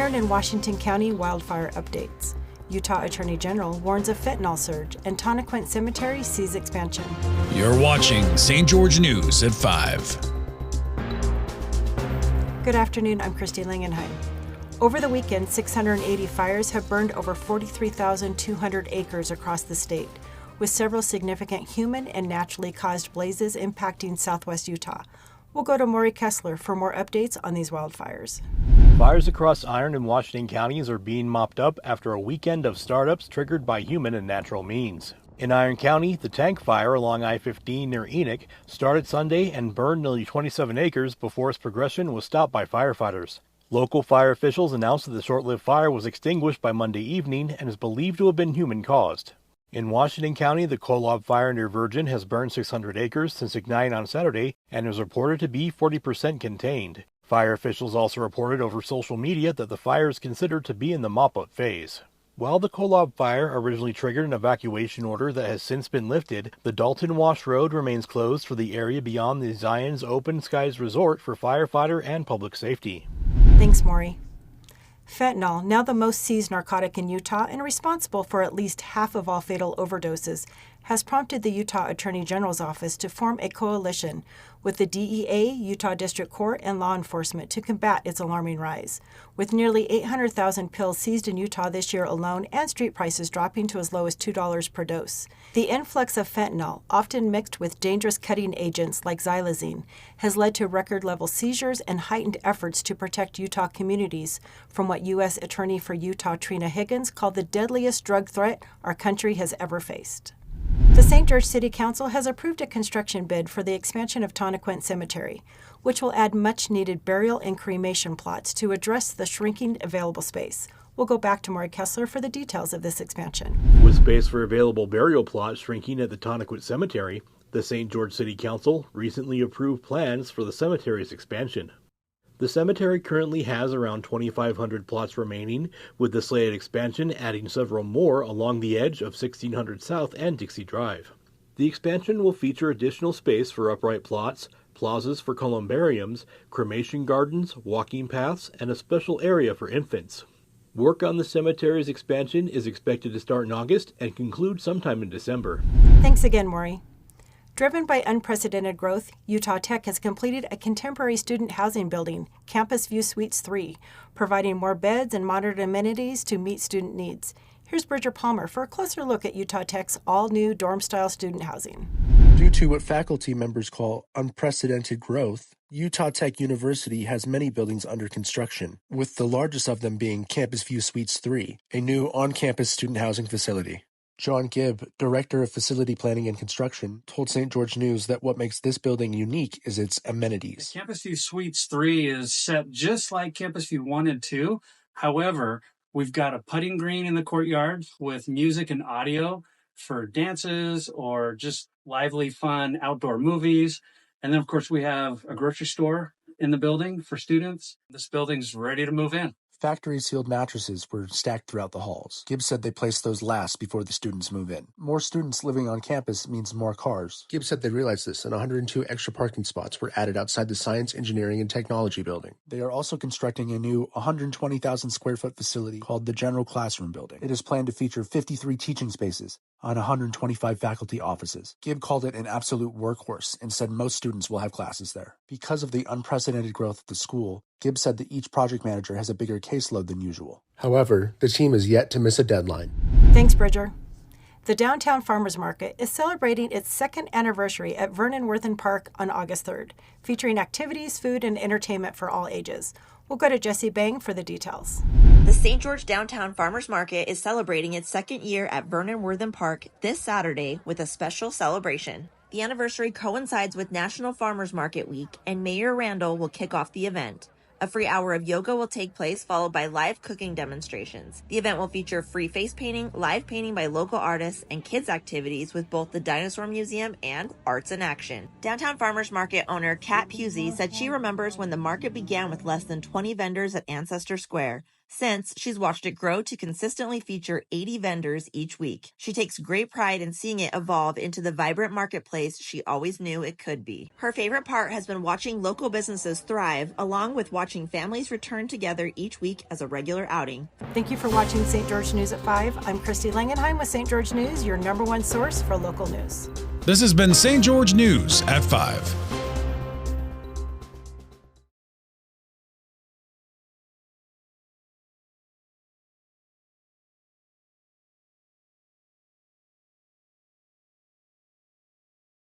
Iron and Washington County Wildfire Updates. Utah Attorney General warns of fentanyl surge, and Tonaquint Cemetery sees expansion. You're watching St. George News at 5. Good afternoon, I'm Christy Langenheim. Over the weekend, 680 fires have burned over 43,200 acres across the state, with several significant human and naturally caused blazes impacting southwest Utah. We'll go to Maury Kessler for more updates on these wildfires. Fires across Iron and Washington counties are being mopped up after a weekend of startups triggered by human and natural means. In Iron County, the tank fire along I-15 near Enoch started Sunday and burned nearly 27 acres before its progression was stopped by firefighters. Local fire officials announced that the short-lived fire was extinguished by Monday evening and is believed to have been human-caused. In Washington County, the Kolob fire near Virgin has burned 600 acres since igniting on Saturday and is reported to be 40% contained. Fire officials also reported over social media that the fire is considered to be in the mop-up phase. While the Kolob fire originally triggered an evacuation order that has since been lifted, the Dalton Wash Road remains closed for the area beyond the Zion's Open Skies Resort for firefighter and public safety. Thanks, Maury. Fentanyl, now the most seized narcotic in Utah and responsible for at least half of all fatal overdoses, has prompted the Utah Attorney General's office to form a coalition with the DEA, Utah District Court, and law enforcement to combat its alarming rise. With nearly 800,000 pills seized in Utah this year alone and street prices dropping to as low as $2 per dose, the influx of fentanyl, often mixed with dangerous cutting agents like xylazine, has led to record-level seizures and heightened efforts to protect Utah communities from what U.S. Attorney for Utah Trina Higgins called the deadliest drug threat our country has ever faced. The St. George City Council has approved a construction bid for the expansion of Tonaquint Cemetery, which will add much-needed burial and cremation plots to address the shrinking available space. We'll go back to Maury Kessler for the details of this expansion. With space for available burial plots shrinking at the Tonaquint Cemetery, the St. George City Council recently approved plans for the cemetery's expansion. The cemetery currently has around 2,500 plots remaining, with the slated expansion adding several more along the edge of 1600 South and Dixie Drive. The expansion will feature additional space for upright plots, plazas for columbariums, cremation gardens, walking paths, and a special area for infants. Work on the cemetery's expansion is expected to start in August and conclude sometime in December. Thanks again, Maury. Driven by unprecedented growth, Utah Tech has completed a contemporary student housing building, Campus View Suites 3, providing more beds and modern amenities to meet student needs. Here's Bridger Palmer for a closer look at Utah Tech's all-new dorm-style student housing. Due to what faculty members call unprecedented growth, Utah Tech University has many buildings under construction, with the largest of them being Campus View Suites 3, a new on-campus student housing facility. John Gibb, Director of Facility Planning and Construction, told St. George News that what makes this building unique is its amenities. Campus View Suites 3 is set just like Campus View 1 and 2. However, we've got a putting green in the courtyard with music and audio for dances or just lively, fun outdoor movies. And then, of course, we have a grocery store in the building for students. This building's ready to move in. Factory-sealed mattresses were stacked throughout the halls. Gibbs said they placed those last before the students move in. More students living on campus means more cars. Gibbs said they realized this, and 102 extra parking spots were added outside the Science, Engineering, and Technology building. They are also constructing a new 120,000 square foot facility called the General Classroom Building. It is planned to feature 53 teaching spaces on 125 faculty offices. Gibb called it an absolute workhorse and said most students will have classes there. Because of the unprecedented growth of the school, Gibb said that each project manager has a bigger caseload than usual. However, the team is yet to miss a deadline. Thanks, Bridger. The Downtown Farmers Market is celebrating its second anniversary at Vernon-Worthen Park on August 3rd, featuring activities, food, and entertainment for all ages. We'll go to Jesse Bang for the details. The St. George Downtown Farmers Market is celebrating its second year at Vernon-Worthen Park this Saturday with a special celebration. The anniversary coincides with National Farmers Market Week, and Mayor Randall will kick off the event. A free hour of yoga will take place, followed by live cooking demonstrations. The event will feature free face painting, live painting by local artists, and kids' activities with both the Dinosaur Museum and Arts in Action. Downtown Farmers Market owner Kat Pusey said she remembers when the market began with less than 20 vendors at Ancestor Square. Since, she's watched it grow to consistently feature 80 vendors each week. She takes great pride in seeing it evolve into the vibrant marketplace she always knew it could be. Her favorite part has been watching local businesses thrive, along with watching families return together each week as a regular outing. Thank you for watching St. George News at 5. I'm Christy Langenheim with St. George News, your #1 source for local news. This has been St. George News at 5.